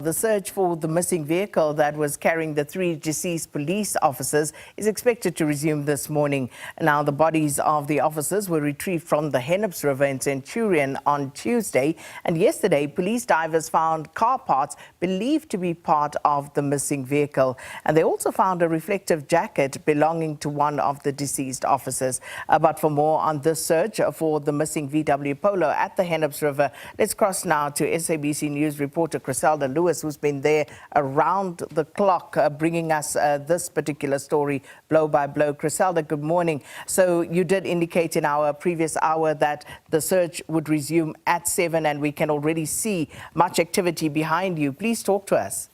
The search for the missing vehicle that was carrying the 3 deceased police officers is expected to resume this morning. Now, the bodies of the officers were retrieved from the Hennops River in Centurion on Tuesday. And yesterday, police divers found car parts believed to be part of the missing vehicle. And they also found a reflective jacket belonging to one of the deceased officers. But for more on this search for the missing VW Polo at the Hennops River, let's cross now to SABC News reporter Chriselda Lewis, who's been there around the clock, bringing us this particular story blow by blow. Chriselda, good morning. So you did indicate in our previous hour that the search would resume at 7, and we can already see much activity behind you. Please talk to us.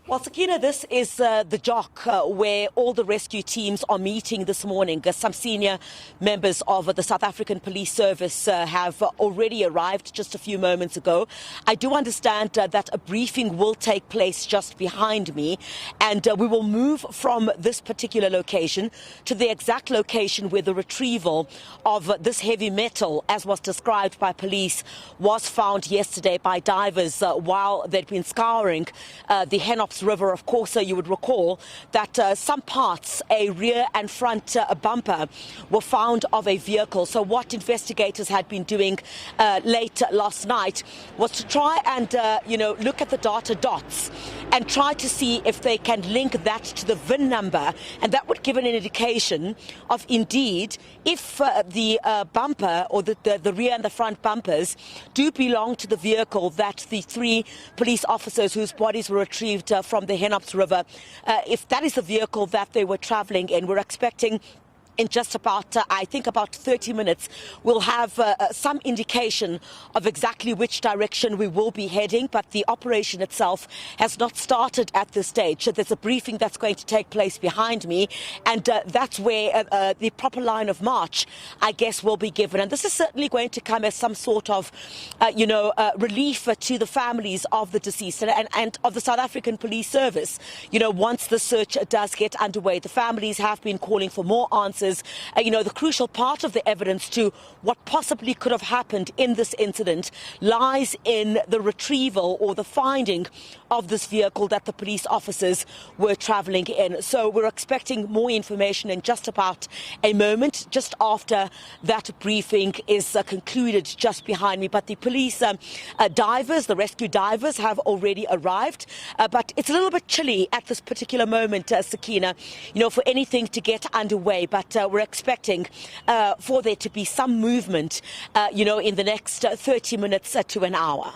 Well, Sakina, this is the Jock where all the rescue teams are meeting this morning. Some senior members of the South African Police Service have already arrived just a few moments ago. I do understand that a briefing will take place just behind me, and we will move from this particular location to the exact location where the retrieval of this heavy metal, as was described by police, was found yesterday by divers while they'd been scouring the Hennops River. Of course, you would recall that some parts, a rear and front bumper, were found of a vehicle. So what investigators had been doing late last night was to try and look at the data dots and try to see if they can link that to the VIN number, and that would give an indication of indeed if the bumper or the rear and the front bumpers do belong to the vehicle that the 3 police officers whose bodies were retrieved from the Hennops River, if that is the vehicle that they were traveling in. We're expecting in just about, I think, about 30 minutes, we'll have some indication of exactly which direction we will be heading, but the operation itself has not started at this stage. So there's a briefing that's going to take place behind me, and that's where the proper line of march, I guess, will be given. And this is certainly going to come as some sort of, relief to the families of the deceased and of the South African Police Service. Once the search does get underway, the families have been calling for more answers. The crucial part of the evidence to what possibly could have happened in this incident lies in the retrieval or the finding of this vehicle that the police officers were traveling in. So we're expecting more information in just about a moment, just after that briefing is concluded just behind me. But the police divers, the rescue divers, have already arrived. But it's a little bit chilly at this particular moment, Sakina, for anything to get underway. But we're expecting for there to be some movement, in the next 30 minutes to an hour.